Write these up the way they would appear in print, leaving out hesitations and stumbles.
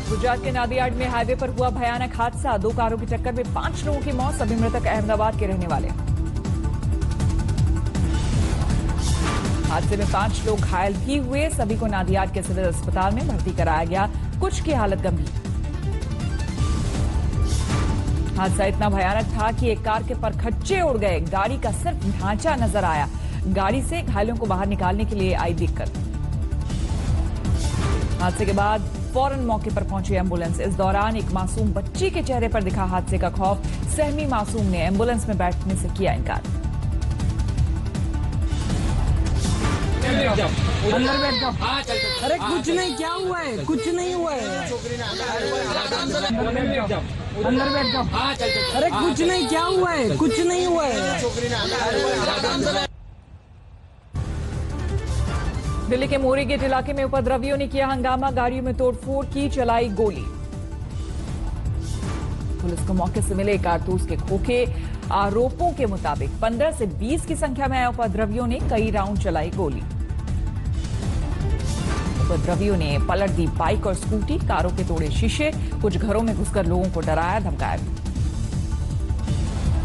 गुजरात के नादियाड में हाईवे पर हुआ भयानक हादसा। 2 कारों की टक्कर में 5 लोगों की मौत। सभी मृतक अहमदाबाद के रहने वाले। हादसे में 5 लोग घायल भी हुए। सभी को नादियाड के सिविल अस्पताल में भर्ती कराया गया, कुछ की हालत गंभीर। हादसा इतना भयानक था कि एक कार के परखच्चे उड़ गए। गाड़ी का सिर्फ ढांचा नजर आया। गाड़ी से घायलों को बाहर निकालने के लिए आई दिक्कत। हादसे के बाद फौरन मौके पर पहुंची एम्बुलेंस। इस दौरान एक मासूम बच्ची के चेहरे पर दिखा हादसे का खौफ। सहमी मासूम ने एम्बुलेंस में बैठने से किया इनकार। अंदर बैठ जाओ। अरे कुछ नहीं, क्या हुआ है? कुछ नहीं हुआ है। अंदर बैठ जाओ। अरे कुछ नहीं, क्या हुआ है? कुछ नहीं हुआ है। दिल्ली के मोरी गेट इलाके में उपद्रवियों ने किया हंगामा। गाड़ियों में तोड़फोड़ की, चलाई गोली। पुलिस को मौके से मिले कारतूस के खोखे। आरोपों के मुताबिक 15 से 20 की संख्या में आए उपद्रवियों ने कई राउंड चलाई गोली। उपद्रवियों ने पलट दी बाइक और स्कूटी, कारों के तोड़े शीशे। कुछ घरों में घुसकर लोगों को डराया धमकाया।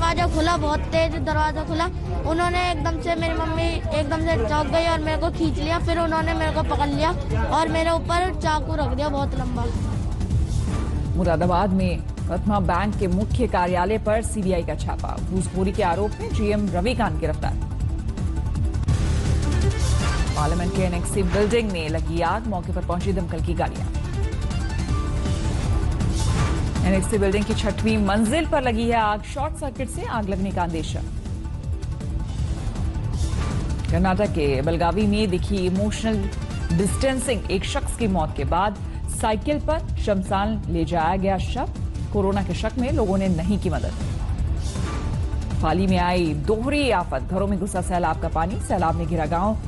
दरवाजा खुला, बहुत तेज दरवाजा खुला। उन्होंने एकदम से, मेरी मम्मी एकदम से चौंक गई और मेरे को खींच लिया। फिर उन्होंने मेरे को पकड़ लिया और मेरे ऊपर चाकू रख दिया बहुत लंबा। मुरादाबाद में प्रथमा बैंक के मुख्य कार्यालय पर सीबीआई का छापा। घूसखोरी के आरोप में जीएम रविकांत गिरफ्तार। पार्लियामेंट के एनेक्सी बिल्डिंग में लगी आग। मौके पर पहुंची दमकल की गाड़ियां। एनेक्सी बिल्डिंग की 6वीं मंजिल पर लगी है आग। शॉर्ट सर्किट से आग लगने का अंदेशा। कर्नाटक के बेलगावी में दिखी इमोशनल डिस्टेंसिंग। एक शख्स की मौत के बाद साइकिल पर शमशान ले जाया गया शव। कोरोना के शक में लोगों ने नहीं की मदद। पाली में आई दोहरी आफत। घरों में घुसा सैलाब का पानी। सैलाब ने घिरा गांव।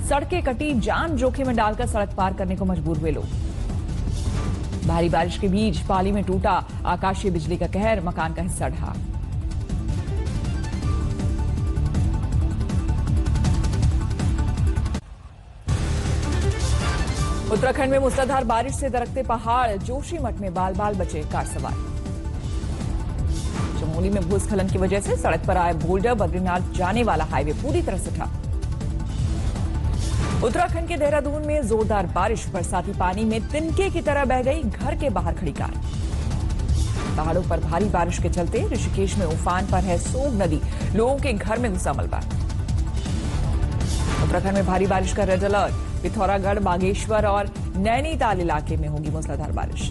सड़कें कटी। जान जोखिम में डालकर सड़क पार करने को मजबूर हुए लोग। भारी बारिश के बीच पाली में टूटा आकाशीय बिजली का कहर। मकान का हिस्सा ढहा। उत्तराखंड में मूसलाधार बारिश से दरकते पहाड़। जोशीमठ में बाल बाल बचे कार सवार। चमोली में भूस्खलन की वजह से सड़क पर आए बोल्डर। बद्रीनाथ जाने वाला हाईवे पूरी तरह से ठप। उत्तराखंड के देहरादून में जोरदार बारिश। बरसाती पानी में तिनके की तरह बह गई घर के बाहर खड़ी कार। पहाड़ों पर भारी बारिश के चलते ऋषिकेश में उफान पर है सोग नदी। लोगों के घर में घुसा मलबा। उत्तराखंड में भारी बारिश का रेड अलर्ट। पिथौरागढ़, बागेश्वर और नैनीताल इलाके में होगी मूसलाधार बारिश।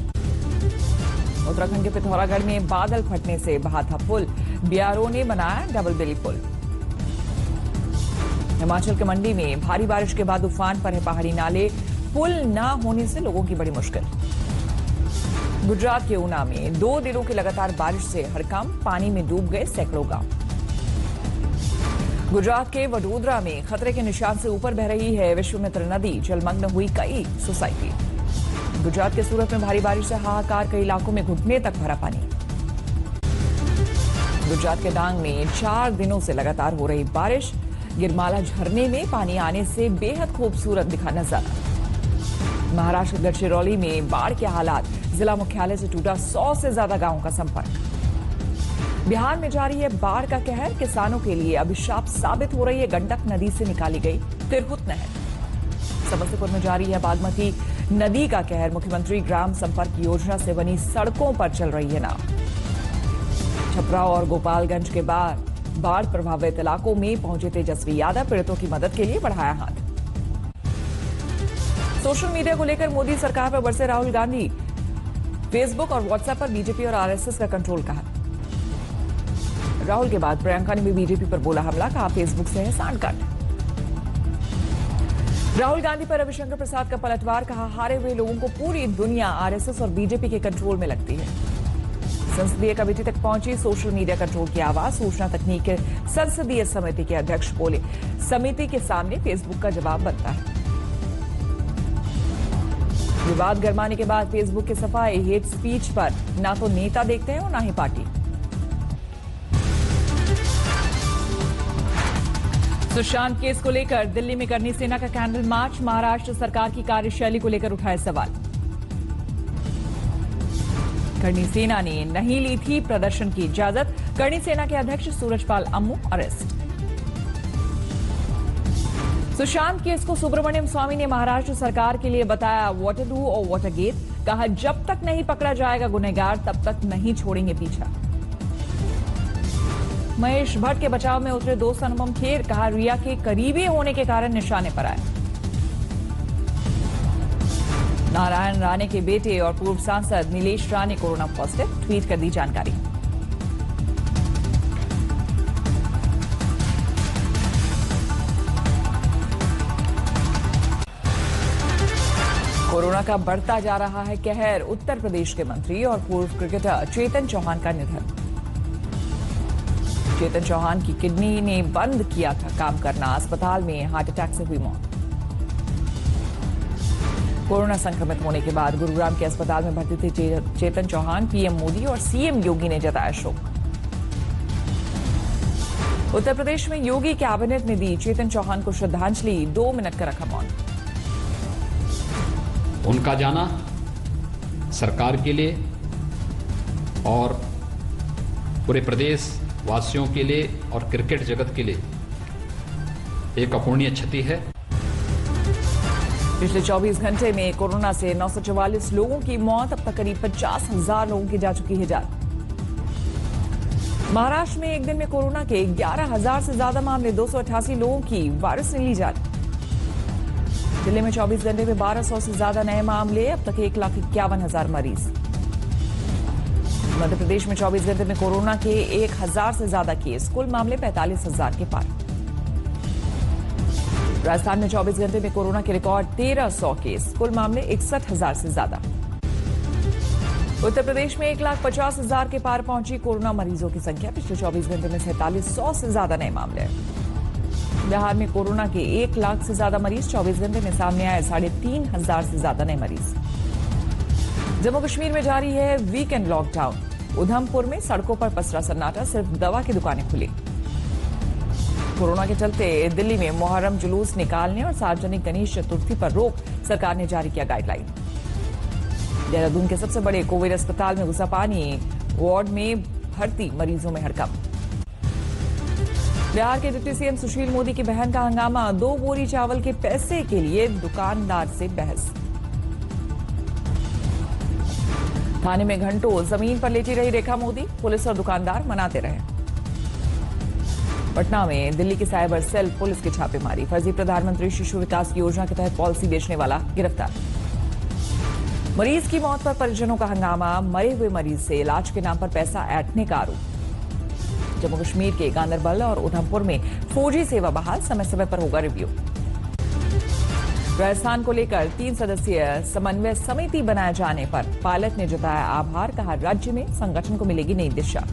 उत्तराखंड के पिथौरागढ़ में बादल फटने से बहा था पुल। बीआरओ ने बनाया डबल बेली पुल। हिमाचल के मंडी में भारी बारिश के बाद उफान पर है पहाड़ी नाले। पुल न होने से लोगों की बड़ी मुश्किल। गुजरात के ऊना में 2 दिनों की लगातार बारिश से हड़कंप। पानी में डूब गए सैकड़ों गांव। गुजरात के वडोदरा में खतरे के निशान से ऊपर बह रही है विश्वामित्र नदी। जलमग्न हुई कई सोसाइटी। गुजरात के सूरत में भारी बारिश से हाहाकार। कई इलाकों में घुटने तक भरा पानी। गुजरात के डांग में 4 दिनों से लगातार हो रही बारिश। गिरमाला झरने में पानी आने से बेहद खूबसूरत दिखा नजारा। महाराष्ट्र गढ़चिरौली में बाढ़ के हालात। जिला मुख्यालय से टूटा 100 से ज्यादा गांवों का संपर्क। बिहार में जारी है बाढ़ का कहर। किसानों के लिए अभिशाप साबित हो रही है गंडक नदी से निकाली गई तिरहुत नहर। समस्तीपुर में जारी है बागमती नदी का कहर। मुख्यमंत्री ग्राम संपर्क योजना से बनी सड़कों पर चल रही है नाव। छपरा और गोपालगंज के बाद बाढ़ प्रभावित इलाकों में पहुंचे तेजस्वी यादव। पीड़ितों की मदद के लिए बढ़ाया हाथ। सोशल मीडिया को लेकर मोदी सरकार पर बरसे राहुल गांधी। फेसबुक और व्हाट्सएप पर बीजेपी और आरएसएस का कंट्रोल कहा। राहुल के बाद प्रियंका ने भी बीजेपी पर बोला हमला। कहा फेसबुक से है सांड-काट। राहुल गांधी पर रविशंकर प्रसाद का पलटवार। कहा हारे हुए लोगों को पूरी दुनिया आरएसएस और बीजेपी के कंट्रोल में लगती है। संसदीय कमेटी तक पहुंची सोशल मीडिया कंट्रोल की आवाज। सूचना तकनीक संसदीय समिति के अध्यक्ष बोले समिति के सामने फेसबुक का जवाब बनता है। विवाद गरमाने के बाद फेसबुक की सफाई। हेट स्पीच पर ना तो नेता देखते हैं और ना ही पार्टी। सुशांत केस को लेकर दिल्ली में करनी सेना का कैंडल मार्च। महाराष्ट्र सरकार की कार्यशैली को लेकर उठाए सवाल। करणी सेना ने नहीं ली थी प्रदर्शन की इजाजत, करणी सेना के अध्यक्ष सूरजपाल अम्मू अरेस्ट। सुशांत केस को सुब्रमण्यम स्वामी ने महाराष्ट्र सरकार के लिए बताया वाटर डू और वाटर गेट। कहा जब तक नहीं पकड़ा जाएगा गुनहगार तब तक नहीं छोड़ेंगे पीछा। महेश भट्ट के बचाव में उतरे दोस्त अनुपम खेर। कहा रिया के करीबी होने के कारण निशाने पर आए। नारायण राणे के बेटे और पूर्व सांसद Nilesh Rane corona positive, tweet कर दी जानकारी। कोरोना का बढ़ता जा रहा है कहर। उत्तर प्रदेश के मंत्री और पूर्व क्रिकेटर चेतन चौहान का निधन। चेतन चौहान की किडनी ने बंद किया था काम करना, अस्पताल में हार्ट अटैक से हुई मौत। कोरोना संक्रमित होने के बाद गुरुग्राम के अस्पताल में भर्ती थे चेतन चौहान। पीएम मोदी और सीएम योगी ने जताया शोक। उत्तर प्रदेश में योगी कैबिनेट ने दी चेतन चौहान को श्रद्धांजलि, 2 मिनट का रखा मौन। उनका जाना सरकार के लिए और पूरे प्रदेश वासियों के लिए और क्रिकेट जगत के लिए एक अपूरणीय क्षति है। पिछले 24 घंटे में कोरोना से 944 लोगों की मौत। अब तक करीब 50,000 लोगों की जा चुकी है जान। महाराष्ट्र में एक दिन में कोरोना के 11,000 से ज्यादा मामले, 288 लोगों की वायरस ने ली जान। दिल्ली में 24 घंटे में 1200 से ज्यादा नए मामले। अब तक 1,51,000 मरीज। मध्य प्रदेश में 24 घंटे में कोरोना के 1,000 से ज्यादा केस, कुल मामले 45,000 के पार। राजस्थान में 24 घंटे में कोरोना के रिकॉर्ड 1,300 केस, कुल मामले 61,000 से ज्यादा। उत्तर प्रदेश में 1,50,000 के पार पहुंची कोरोना मरीजों की संख्या। पिछले 24 घंटे में 4,700 से ज्यादा नए मामले। बिहार में कोरोना के 1 लाख से ज्यादा मरीज। 24 घंटे में सामने आए 3,500 से ज्यादा नए मरीज। जम्मू कश्मीर में जारी है वीकेंड लॉकडाउन। उधमपुर में सड़कों पर पसरा सन्नाटा, सिर्फ दवा की दुकानें खुली। कोरोना के चलते दिल्ली में मुहर्रम जुलूस निकालने और सार्वजनिक गणेश चतुर्थी पर रोक, सरकार ने जारी किया गाइडलाइन। देहरादून के सबसे बड़े कोविड अस्पताल में घुसा पानी, वार्ड में भर्ती मरीजों में हड़कंप। बिहार के डिप्टी सीएम सुशील मोदी की बहन का हंगामा, 2 बोरी चावल के पैसे के लिए दुकानदार से बहस। थाने में घंटों जमीन पर लेटी रही रेखा मोदी, पुलिस और दुकानदार मनाते रहे। पटना में दिल्ली की साइबर सेल पुलिस की छापेमारी, फर्जी प्रधानमंत्री शिशु विकास योजना के तहत पॉलिसी बेचने वाला गिरफ्तार। मरीज की मौत पर परिजनों का हंगामा, मरे हुए मरीज से इलाज के नाम पर पैसा ऐंठने का आरोप। जम्मू कश्मीर के गांदरबल और उधमपुर में 4G सेवा बहाल, समय समय पर होगा रिव्यू। राजस्थान को लेकर 3 सदस्यीय समन्वय समिति बनाए जाने पर पायलट ने जताया आभार। कहा राज्य में संगठन को मिलेगी नई दिशा।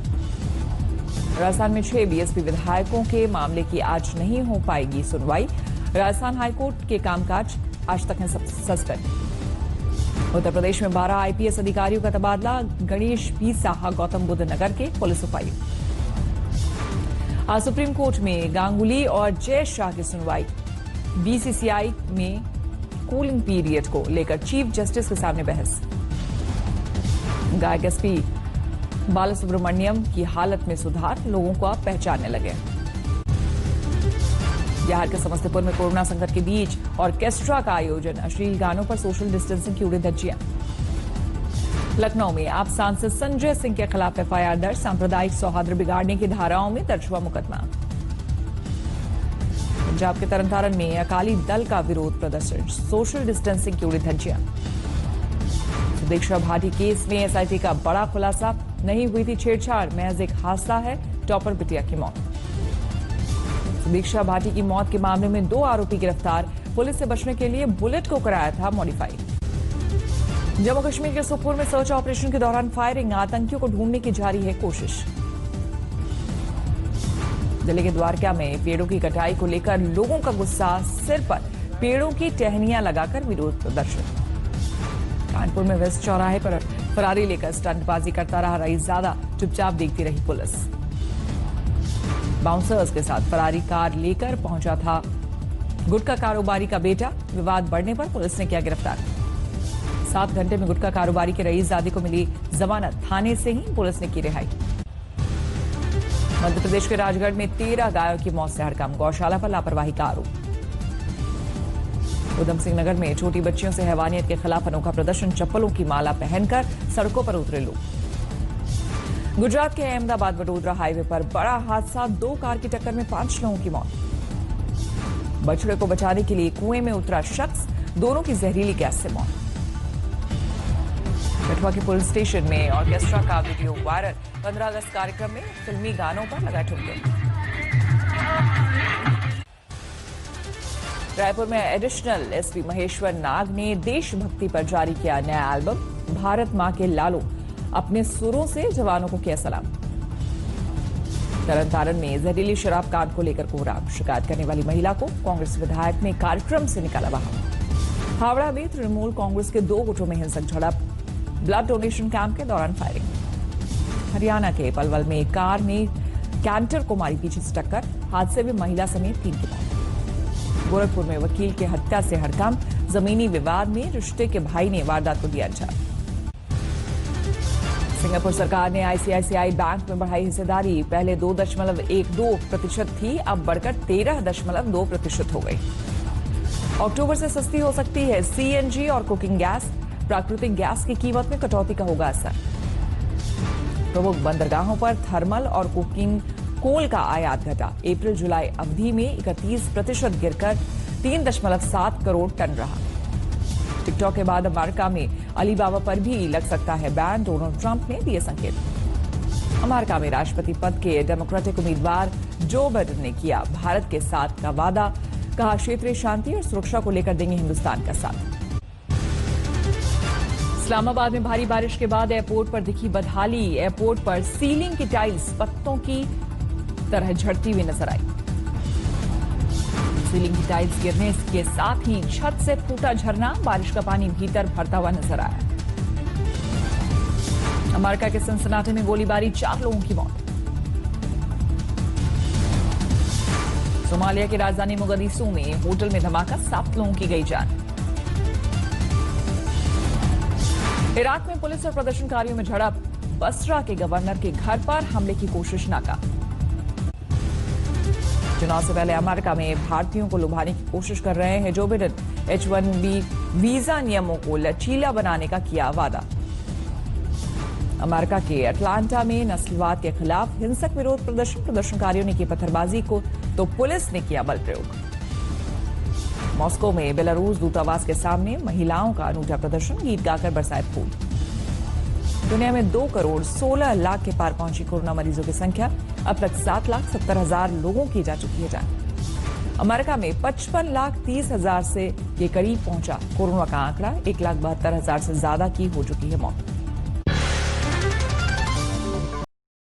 राजस्थान में 6 बीएसपी विधायकों के मामले की आज नहीं हो पाएगी सुनवाई। राजस्थान हाईकोर्ट के कामकाज आज तक है सस्पेंड। उत्तर प्रदेश में 12 आईपीएस अधिकारियों का तबादला, गणेश पी साहा गौतम बुद्ध नगर के पुलिस उपायुक्त। आज सुप्रीम कोर्ट में गांगुली और जय शाह की सुनवाई। बीसीसीआई में कूलिंग पीरियड को लेकर चीफ जस्टिस के सामने बहस। गायक एसपी बालासुब्रमण्यम की हालत में सुधार, लोगों को आप पहचानने लगे। बिहार के समस्तीपुर में कोरोना संकट के बीच ऑर्केस्ट्रा का आयोजन, अश्लील गानों पर सोशल डिस्टेंसिंग की उड़ी धज्जियां। लखनऊ में आप सांसद संजय सिंह के खिलाफ एफआईआर दर्ज, सांप्रदायिक सौहार्द बिगाड़ने की धाराओं में दर्ज हुआ मुकदमा। पंजाब के तरनतारन में अकाली दल का विरोध प्रदर्शन, सोशल डिस्टेंसिंग की उड़ी धज्जियां। दीक्षा भाटी केस में एसआईटी का बड़ा खुलासा, नहीं हुई थी छेड़छाड़, महज एक हादसा है, टॉपर बिटिया की मौत। दीक्षा भाटी की मौत के मामले में 2 आरोपी गिरफ्तार, पुलिस से बचने के लिए बुलेट को कराया था मॉडिफाई। जम्मू कश्मीर के सुखपुर में सर्च ऑपरेशन के दौरान फायरिंग, आतंकियों को ढूंढने की जारी है कोशिश। दिल्ली के द्वारका में पेड़ों की कटाई को लेकर लोगों का गुस्सा, सिर पर पेड़ों की टहनियां लगाकर विरोध प्रदर्शन। कानपुर में वेस्ट चौराहे पर फरारी लेकर स्टंटबाजी करता रहा रईसजादा, चुपचाप देखती रही पुलिस। बाउंसर्स के साथ फरारी कार लेकर पहुंचा था गुटखा कारोबारी का बेटा, विवाद बढ़ने पर पुलिस ने किया गिरफ्तार। 7 घंटे में गुटखा कारोबारी के रईसजादे को मिली जमानत, थाने से ही पुलिस ने की रिहाई। मध्य प्रदेश के राजगढ़ में 13 गायों की मौत से हड़कंप, गौशाला पर लापरवाही का आरोप। उधम सिंह नगर में छोटी बच्चियों से हैवानियत के खिलाफ अनोखा प्रदर्शन, चप्पलों की माला पहनकर सड़कों पर उतरे लोग। गुजरात के अहमदाबाद वडोदरा हाईवे पर बड़ा हादसा, 2 कार की टक्कर में 5 लोगों की मौत। बछड़े को बचाने के लिए कुएं में उतरा शख्स, दोनों की जहरीली गैस से मौत। कठुआ के पुलिस स्टेशन में ऑर्केस्ट्रा का वीडियो वायरल, 15 अगस्त कार्यक्रम में फिल्मी गानों पर लगाए ठुमके। रायपुर में एडिशनल एसपी महेश्वर नाग ने देशभक्ति पर जारी किया नया एल्बम, भारत मां के लालो अपने सुरों से जवानों को किया सलाम। तरनतारन में जहरीली शराब कांड को लेकर कोहराम, शिकायत करने वाली महिला को कांग्रेस विधायक ने कार्यक्रम से निकाला बाहर। हावड़ा में तृणमूल कांग्रेस के 2 गुटों में हिंसक झड़प, ब्लड डोनेशन कैंप के दौरान फायरिंग। हरियाणा के पलवल में कार ने कैंटर को मारी पीछे से टक्कर, हादसे में महिला समेत 3 की मौत। गोरखपुर में वकील के हत्या से हड़कंप, जमीनी विवाद में रिश्ते के भाई ने वारदात को दिया अंजाम। सिंगापुर सरकार ने आईसीआईसीआई बैंक में बढ़ाई हिस्सेदारी, पहले 2.12% थी, अब बढ़कर 13.2% हो गई। अक्टूबर से सस्ती हो सकती है सीएनजी और कुकिंग गैस, प्राकृतिक गैस की कीमत में कटौती का होगा असर। प्रमुख बंदरगाहों पर थर्मल और कुकिंग कोल का आयात घटा, अप्रैल जुलाई अवधि में 31% गिरकर 3.7 करोड़ टन रहा। टिकटॉक के बाद अमेरिका में अलीबाबा पर भी लग सकता है बैन, डोनाल्ड ट्रंप ने दिए संकेत। अमेरिका में राष्ट्रपति पद के डेमोक्रेटिक उम्मीदवार जो बाइडेन ने किया भारत के साथ का वादा, कहा क्षेत्रीय शांति और सुरक्षा को लेकर देंगे हिंदुस्तान का साथ। इस्लामाबाद में भारी बारिश के बाद एयरपोर्ट पर दिखी बदहाली, एयरपोर्ट पर सीलिंग की टाइल्स पत्तों की तरह झड़ती हुई नजर आई। सीलिंग की टाइल्स गिरने के साथ ही छत से फूटा झरना, बारिश का पानी भीतर भरता हुआ नजर आया। अमेरिका के सिनसिनाटी में गोलीबारी, 4 लोगों की मौत। सोमालिया की राजधानी मोगादिशु में होटल में धमाका, 7 लोगों की गई जान। इराक में पुलिस और प्रदर्शनकारियों में झड़प, बसरा के गवर्नर के घर पर हमले की कोशिश नाकाम। चुनाव से पहले अमेरिका में भारतीयों को लुभाने की कोशिश कर रहे हैं जो बाइडेन, H-1B वीजा नियमों को लचीला बनाने का किया वादा। अमेरिका के अटलांटा में नस्लवाद के खिलाफ हिंसक विरोध प्रदर्शन, प्रदर्शनकारियों ने की पत्थरबाजी को तो पुलिस ने किया बल प्रयोग। मॉस्को में बेलारूस दूतावास के सामने महिलाओं का अनूठा प्रदर्शन, गीत गाकर बरसाए फूल। दुनिया में 2 करोड़ 16 लाख के पार पहुंची कोरोना मरीजों की संख्या, अब तक 7,70,000 लोगों की जा चुकी है जान। अमेरिका में 55,30,000 से ये करीब पहुंचा कोरोना का आंकड़ा, 1,72,000 से ज्यादा की हो चुकी है मौत।